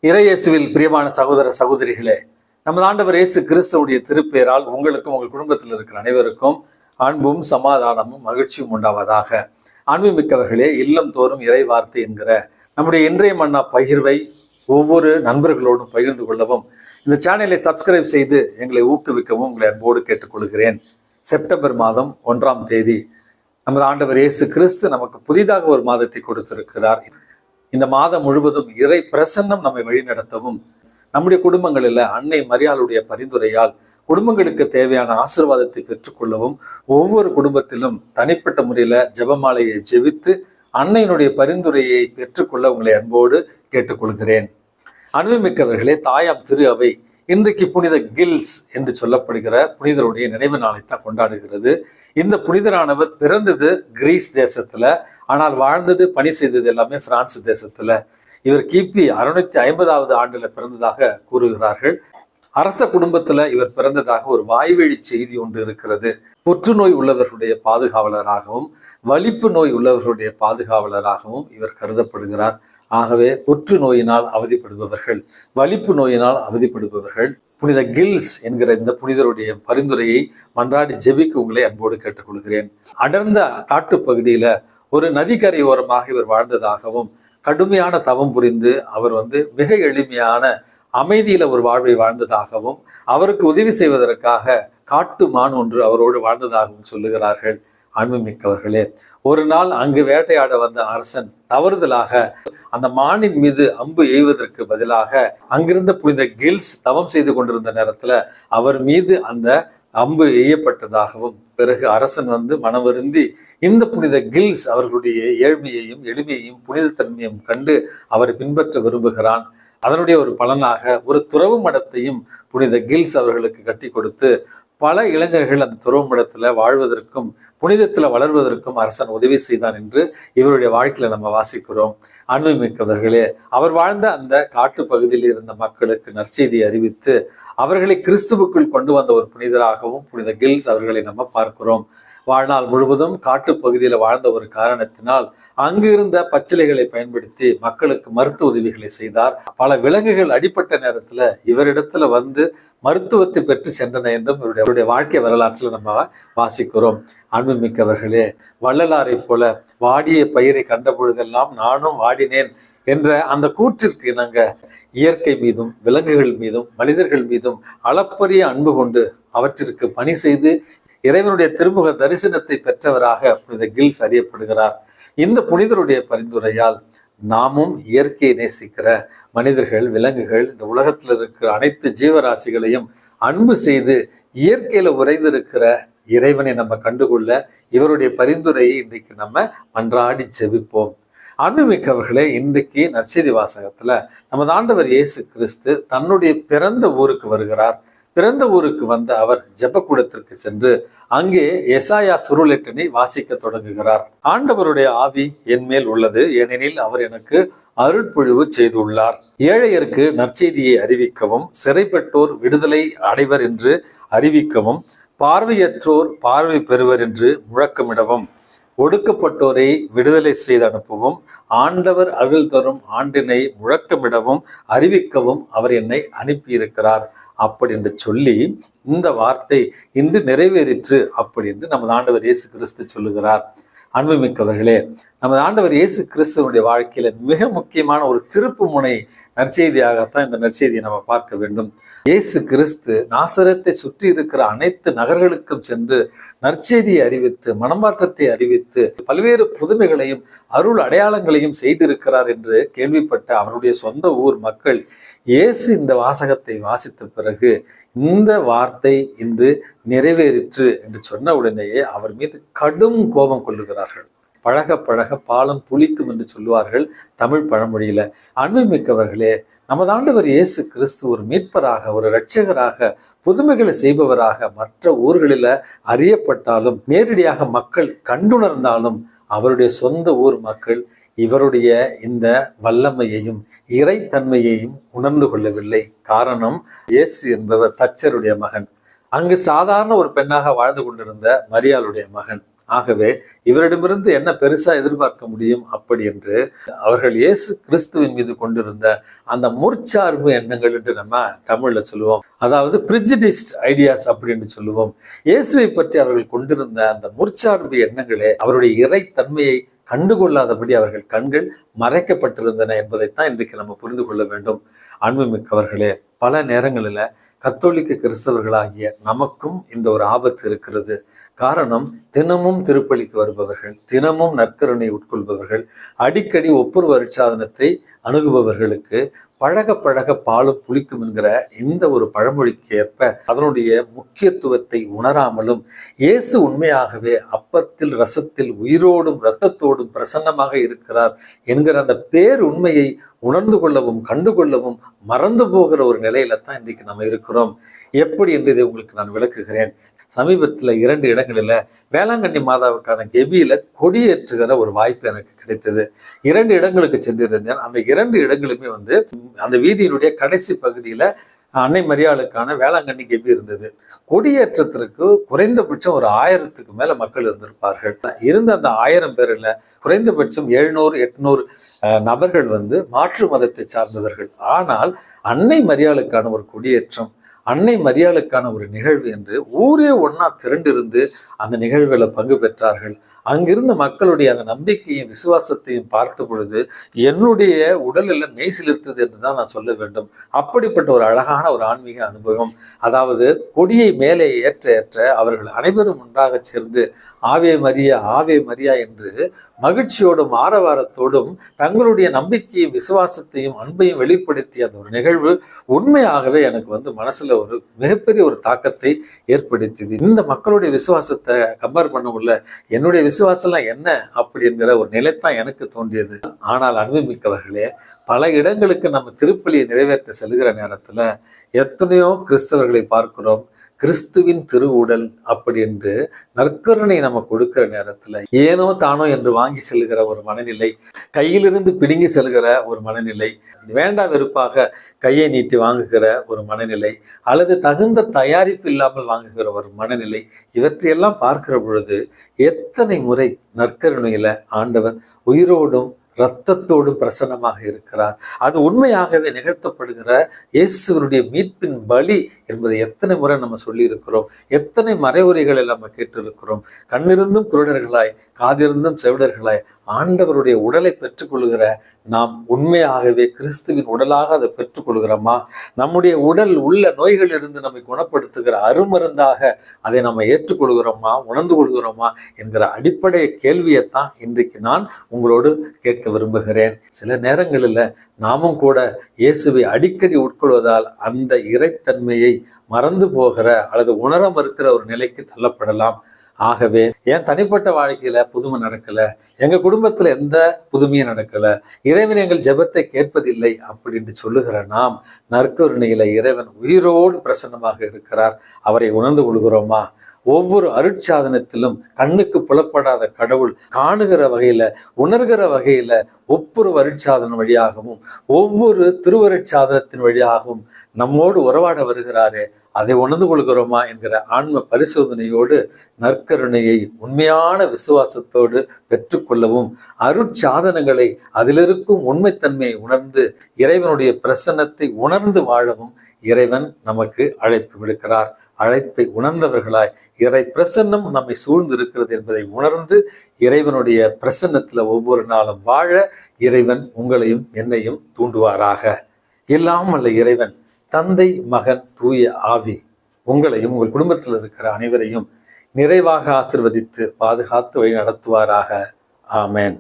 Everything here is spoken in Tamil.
இறையேசுவில் பிரியமான சகோதர சகோதரிகளே, நமது ஆண்டவர் இயேசு கிறிஸ்துவுடைய திருப்பெயரால் உங்களுக்கும் உங்கள் குடும்பத்தில் இருக்கிற அனைவருக்கும் அன்பும் சமாதானமும் மகிழ்ச்சியும் உண்டாவதாக. அன்புமிக்கவர்களே, இல்லம் தோறும் இறை வார்த்தை என்கிற நம்முடைய இன்றைய மன்னா பகிர்வை ஒவ்வொரு நண்பர்களோடும் பகிர்ந்து கொள்ளவும், இந்த சேனலை சப்ஸ்கிரைப் செய்து எங்களை ஊக்குவிக்கவும் உங்களை அன்போடு கேட்டுக்கொள்கிறேன். செப்டம்பர் மாதம் 1ஆம் தேதி நமது ஆண்டவர் இயேசு கிறிஸ்து நமக்கு புதிதாக ஒரு மாதத்தை கொடுத்திருக்கிறார். இந்த மாதம் முழுவதும் இறை பிரசன்னம் நம்மை வழிநடத்தவும், நம்முடைய குடும்பங்களில் அன்னை மரியாளுடைய பரிந்துரையால் குடும்பங்களுக்கு தேவையான ஆசீர்வாதத்தை பெற்றுக்கொள்ளவும், ஒவ்வொரு குடும்பத்திலும் தனிப்பட்ட முறையில ஜெபமாலையை ஜெபித்து அன்னையினுடைய பரிந்துரையை பெற்றுக்கொள்ள உங்களை அன்போடு கேட்டுக்கொள்கிறேன். அன்புமிக்கவர்களே, தாயாம் திரு அவை இன்றைக்கு புனித கில்ஸ் என்று சொல்லப்படுகிற புனிதருடைய நினைவு நாளைத்தான் கொண்டாடுகிறது. இந்த புனிதரானவர் பிறந்தது கிரீஸ் தேசத்துல, ஆனால் வாழ்ந்தது பணி செய்தது எல்லாமே பிரான்ஸ் தேசத்துல. இவர் கிபி 650வது ஆண்டுல பிறந்ததாக கூறுகிறார்கள். அரச குடும்பத்துல இவர் பிறந்ததாக ஒரு வாய்வழி செய்தி ஒன்று இருக்கிறது. புற்றுநோய் உள்ளவர்களுடைய பாதுகாவலராகவும் வலிப்பு நோய் உள்ளவர்களுடைய பாதுகாவலராகவும் இவர் கருதப்படுகிறார். ஆகவே புற்றுநோயினால் அவதிப்படுபவர்கள், வலிப்பு நோயினால் அவதிப்படுபவர்கள் புனித கில்ஸ் என்கிற இந்த புனிதருடைய பரிந்துரையை மன்றாடி ஜெபிக்க உங்களை அன்போடு கேட்டுக்கொள்கிறேன். அடர்ந்த காட்டுப்பகுதியில ஒரு நதிக்கரை ஓரமாக இவர் வாழ்ந்ததாகவும், கடுமையான தவம் புரிந்து அவர் மிக எளிமையான அமைதியில ஒரு வாழ்வை வாழ்ந்ததாகவும், அவருக்கு உதவி செய்வதற்காக காட்டு மான் ஒன்று அவரோடு வாழ்ந்ததாகவும் சொல்லுகிறார்கள். அன்புமிக்கவர்களே, ஒரு நாள் அங்கு வேட்டையாட வந்த அரசன் தவறுதலாக அந்த மானின் மீது அம்பு எய்வதற்கு பதிலாக அங்கிருந்த புனித கில்ஸ் தவம் செய்து கொண்டிருந்த நேரத்துல அவர் மீது அந்த அம்பு எய்யப்பட்டதாகவும், பிறகு அரசன் மனம் வருந்தி இந்த புனித கில்ஸ் அவர்களுடைய ஏழ்மையையும் எளிமையையும் புனிதத்தன்மையும் கண்டு அவரை பின்பற்ற விரும்புகிறான். அதனுடைய ஒரு பலனாக ஒரு துறவு மடத்தையும் புனித கில்ஸ் அவர்களுக்கு கட்டி கொடுத்து பல இளைஞர்கள் அந்த துறவு மடத்துல வாழ்வதற்கும் புனிதத்துல வளர்வதற்கும் அரசன் உதவி செய்தான் என்று இவருடைய வாழ்க்கையில நம்ம வாசிக்கிறோம். அன்புமிக்கவர்களே, அவர் வாழ்ந்த அந்த காட்டு பகுதியில் இருந்த மக்களுக்கு நற்செய்தியை அறிவித்து அவர்களை கிறிஸ்துவுக்குள் கொண்டு வந்த ஒரு புனிதராகவும் புனித கில்ஸ் அவர்களை நம்ம பார்க்கிறோம். வாழ்நாள் முழுவதும் காட்டு பகுதியில வாழ்ந்த ஒரு காரணத்தினால் அங்கு இருந்த பச்சிலைகளை பயன்படுத்தி மக்களுக்கு மருத்துவ உதவிகளை செய்தார். பல விலங்குகள் அடிப்பட்ட நேரத்துல இவரிடத்துல மருத்துவத்தை பெற்று சென்றன என்றும் இவருடைய வாழ்க்கை வரலாற்றில் நம்ம வாசிக்கிறோம். அன்புமிக்கவர்களே, வள்ளலாரை போல வாடிய பயிரை கண்ட பொழுதெல்லாம் நானும் வாடினேன் என்ற அந்த கூற்றிற்கு இணங்க இயற்கை மீதும் விலங்குகள் மீதும் மனிதர்கள் மீதும் அளப்பரிய அன்பு கொண்டு அவற்றிற்கு பணி செய்து இறைவனுடைய திருமுக தரிசனத்தை பெற்றவராக புனித கில்ஸ் அறியப்படுகிறார். இந்த புனிதருடைய பரிந்துரையால் நாமும் இயற்கையை நேசிக்கிற மனிதர்கள், விலங்குகள், இந்த உலகத்தில் இருக்கிற அனைத்து ஜீவராசிகளையும் அன்பு செய்து இயற்கையில உறைந்திருக்கிற இறைவனை நம்ம கண்டுகொள்ள இவருடைய பரிந்துரையை இன்றைக்கு நம்ம மன்றாடி ஜெபிப்போம். அன்புமிக்கவர்களே, இன்றைக்கு நற்செய்தி வாசகத்துல நமது ஆண்டவர் இயேசு கிறிஸ்து தன்னுடைய பிறந்த ஊருக்கு வருகிறார். பிறந்த ஊருக்கு வந்த அவர் ஜெபக்கூடத்திற்கு சென்று அங்கே எசாயா சுருளெட்டனை வாசிக்க தொடங்குகிறார். ஆண்டவருடைய ஆவி என் மேல் உள்ளது, ஏனெனில் அவர் எனக்கு அருட்பொழிவு செய்துள்ளார். ஏழையருக்கு நற்செய்தியை அறிவிக்கவும், சிறைப்பட்டோர் விடுதலை அடைவர் என்று அறிவிக்கவும், பார்வையற்றோர் பார்வை பெறுவர் என்று முழக்கமிடவும், ஒடுக்கப்பட்டோரை விடுதலை செய்து அனுப்பவும், ஆண்டவர் அருள் தரும் ஆண்டினை முழக்கமிடவும் அறிவிக்கவும் அவர் என்னை அனுப்பியிருக்கிறார் அப்படி என்று சொல்லி இந்த வார்த்தை இன்று நிறைவேறிற்று அப்படி என்று நமது ஆண்டவர் இயேசு கிறிஸ்து சொல்லுகிறார். அன்புமிக்கவர்களே, நமது ஆண்டவர் இயேசு கிறிஸ்துவனுடைய வாழ்க்கையில மிக முக்கியமான ஒரு திருப்பு முனை நற்செய்தியாகத்தான் இந்த நற்செய்தியை நம்ம பார்க்க வேண்டும். இயேசு கிறிஸ்து நாசரத்தை சுற்றி இருக்கிற அனைத்து நகர்களுக்கும் சென்று நற்செய்தியை அறிவித்து மனமாற்றத்தை அறிவித்து பல்வேறு புதுமைகளையும் அருள் அடையாளங்களையும் செய்திருக்கிறார் என்று கேள்விப்பட்ட அவருடைய சொந்த ஊர் மக்கள் இயேசு இந்த வாசகத்தை வாசித்த பிறகு இந்த வார்த்தை இன்று நிறைவேறிற்று என்று சொன்ன உடனேயே அவர் மீது கடும் கோபம் கொள்ளுகிறார்கள். பழக பழக பாலம் புளிக்கும் என்று சொல்லுவார்கள் தமிழ் பழமொழியில. அன்புமிக்கவர்களே, நமது ஆண்டவர் இயேசு கிறிஸ்து ஒரு மீட்பராக, ஒரு இரட்சகராக, புதுமைகளை செய்பவராக மற்ற ஊர்களில அறியப்பட்டாலும், நேரடியாக மக்கள் கண்டுணர்ந்தாலும் அவருடைய சொந்த ஊர் மக்கள் இவருடைய இந்த வல்லமையையும் இறைத்தன்மையையும் உணர்ந்து கொள்ளவில்லை. காரணம், இயேசு என்பவர் தச்சருடைய மகன். அங்கு சாதாரண ஒரு பெண்ணாக வாழ்ந்து கொண்டிருந்த மரியாளுடைய மகன். ஆகவே இவரிடமிருந்து என்ன பெருசா எதிர்பார்க்க முடியும் அப்படி என்று அவர்கள் இயேசு கிறிஸ்துவின் மீது கொண்டிருந்த அந்த முற்சார்பு எண்ணங்கள் என்று நம்ம தமிழ்ல சொல்லுவோம், அதாவது பிரிஜிடிஸ்ட் ஐடியாஸ் அப்படின்னு சொல்லுவோம். இயேசுவை பற்றி அவர்கள் கொண்டிருந்த அந்த முற்சார்பு எண்ணங்களே அவருடைய இறைத்தன்மையை கண்டுகொள்ளாதபடி அவர்கள் கண்கள் மறைக்கப்பட்டிருந்தன என்பதைத்தான் இன்றைக்கு நம்ம புரிந்து கொள்ள வேண்டும். அன்புமிக்கவர்களே, பல நேரங்களில் கத்தோலிக்க கிறிஸ்தவர்களாகிய நமக்கும் இந்த ஒரு ஆபத்து இருக்கிறது. காரணம், தினமும் திருப்பலிக்கு வருபவர்கள், தினமும் நற்கருணை உட்கொள்பவர்கள், அடிக்கடி ஒப்புரவு அருட்சாதனத்தை அணுகுபவர்களுக்கு பழக பழக பாலும் புளிக்கும் என்கிற இந்த ஒரு பழமொழிக்கு ஏற்ப அதனுடைய முக்கியத்துவத்தை உணராமலும் இயேசு உண்மையாகவே அப்பத்தில் ரசத்தில் உயிரோடும் இரத்தத்தோடும் பிரசன்னமாக இருக்கிறார் என்கிற அந்த பேர் உண்மையை உணர்ந்து கொள்ளவும் கண்டுகொள்ளவும் மறந்து போகிற ஒரு நிலையில தான் இன்றைக்கு நம்ம இருக்கிறோம். எப்படி என்று இதை உங்களுக்கு நான் விளக்குகிறேன். சமீபத்தில் 2 இடங்களில் வேளாங்கண்ணி மாதாவுக்கான கெபியில கொடியேற்றுகிற ஒரு வாய்ப்பு எனக்கு கிடைத்தது. 2 இடங்களுக்கு சென்றிருந்தேன். அந்த 2 இடங்களுமே அந்த வீதியினுடைய கடைசி பகுதியில அன்னை மரியாளுக்கான வேளாங்கண்ணி கெபி இருந்தது. கொடியேற்றத்திற்கு குறைந்தபட்சம் ஒரு 1000க்கு மேல மக்கள் இருந்திருப்பார்கள். இருந்த அந்த 1000 பேர்ல குறைந்தபட்சம் 700-800 நபர்கள் மாற்று மதத்தை சார்ந்தவர்கள். ஆனால் அன்னை மரியாளுக்கான ஒரு கொடியேற்றம், அன்னை மரியாளுக்கான ஒரு நிகழ்வு என்று ஊரே ஒன்னா திரண்டிருந்து அந்த நிகழ்வுல பங்கு பெற்றார்கள். அங்கிருந்த மக்களுடைய அந்த நம்பிக்கையும் விசுவாசத்தையும் பார்த்த பொழுது என்னுடைய உடலில் மெய் சிலிர்த்தது என்றுதான் நான் சொல்ல வேண்டும். அப்படிப்பட்ட ஒரு அழகான ஒரு ஆன்மீக அனுபவம். அதாவது கொடியை மேலே ஏற்ற ஏற்ற அவர்கள் அனைவரும் ஒன்றாக சேர்ந்து ஆவே மரியா ஆவே மரியா என்று மகிழ்ச்சியோடும் ஆரவாரத்தோடும் தங்களுடைய நம்பிக்கையும் விசுவாசத்தையும் அன்பையும் வெளிப்படுத்திய அந்த ஒரு நிகழ்வு உண்மையாகவே எனக்கு மனசுல ஒரு மிகப்பெரிய ஒரு தாக்கத்தை ஏற்படுத்தியது. இந்த மக்களுடைய விசுவாசத்தை கம்பேர் பண்ண முடியல, என்னுடைய விசுவாசம்லாம் என்ன அப்படி என்கிற ஒரு நிலைத்தான் எனக்கு தோன்றியது. ஆனால் அன்புமிக்கவர்களே, பல இடங்களுக்கு நம்ம திருப்பலியை நிறைவேற்ற செல்கிற நேரத்துல எத்தனையோ கிறிஸ்தவர்களை பார்க்கிறோம். கிறிஸ்துவின் திருவுடல் அப்படி என்று நற்கருணை நம்ம கொடுக்கிற நேரத்துல ஏனோ தானோ என்று வாங்கி செல்கிற ஒரு மனநிலை, கையிலிருந்து பிடுங்கி செல்கிற ஒரு மனநிலை, வேண்டா வெறுப்பாக கையை நீட்டி வாங்குகிற ஒரு மனநிலை, அல்லது தகுந்த தயாரிப்பு இல்லாமல் வாங்குகிற ஒரு மனநிலை, இவற்றையெல்லாம் பார்க்கிற பொழுது எத்தனை முறை நற்கருணையில ஆண்டவர் உயிரோடும் இரத்தத்தோடும் பிரசன்னமாக இருக்கிறார். அது உண்மையாகவே நிகழ்த்தப்படுகிற இயேசுவனுடைய மீட்பின் பலி என்பதை எத்தனை முறை நம்ம சொல்லி இருக்கிறோம், எத்தனை மறைவுரைகளை நம்ம கேட்டு இருக்கிறோம். கண்ணிருந்தும் குருடர்களாய் காதிருந்தும் செவிடர்களாய் ஆண்டவருடைய உடலை பெற்றுக்கொள்கிற நாம் உண்மையாகவே கிறிஸ்துவின் உடலாக அதை பெற்றுக்கொள்கிறோமா? நம்முடைய உடல் உள்ள நோய்கள் இருந்து நம்மை குணப்படுத்துகிற அருமருந்தாக அதை நம்ம ஏற்றுக்கொள்கிறோமா, உணர்ந்து கொள்கிறோமா என்கிற அடிப்படை கேள்வியைத்தான் இன்றைக்கு நான் உங்களோடு கேட்க விரும்புகிறேன். சில நேரங்களில் நாமும் கூட இயேசுவை அடிக்கடி உட்கொள்வதால் அந்த இறைத்தன்மையை மறந்து போகிற அல்லது உணர மறுக்கிற ஒரு நிலைக்கு தள்ளப்படலாம். ஆகவே என் தனிப்பட்ட வாழ்க்கையில புதுமை நடக்கல, எங்க குடும்பத்துல எந்த புதுமையும் நடக்கல, இறைவன் எங்கள் ஜெபத்தை கேட்பதில்லை அப்படின்னு சொல்லுகிற நாம் நற்கருணையில இறைவன் உயிரோடு பிரசன்னமாக இருக்கிறார். அவரை உணர்ந்து கொள்கிறோமா? ஒவ்வொரு அருட்சாதனத்திலும் கண்ணுக்கு புலப்படாத கடவுள் காணுகிற வகையில உணர்கிற வகையில ஒவ்வொரு அருட்சாதனம் வழியாகவும் ஒவ்வொரு திருவருட்சாதனத்தின் வழியாகவும் நம்மோடு உறவாட வருகிறாரே, அதை உணர்ந்து கொள்கிறோமா என்கிற ஆன்ம பரிசோதனையோடு நற்கருணையை உண்மையான விசுவாசத்தோடு பெற்றுக்கொள்ளவும் அருட்சாதனங்களை அதிலிருக்கும் உண்மைத்தன்மையை உணர்ந்து இறைவனுடைய பிரசன்னத்தை உணர்ந்து வாழவும் இறைவன் நமக்கு அழைப்பு விடுக்கிறார். அழைப்பை உணர்ந்தவர்களாய் இறை பிரசன்னம் நம்மை சூழ்ந்து இருக்கிறது என்பதை உணர்ந்து இறைவனுடைய பிரசன்னத்துல ஒவ்வொரு நாளும் வாழ இறைவன் உங்களையும் என்னையும் தூண்டுவாராக. எல்லாம் அல்ல இறைவன் தந்தை மகன் தூய ஆவி உங்களையும் உங்கள் குடும்பத்தில் இருக்கிற அனைவரையும் நிறைவாக ஆசிர்வதித்து பாதுகாத்து வழி நடத்துவாராக. ஆமேன்.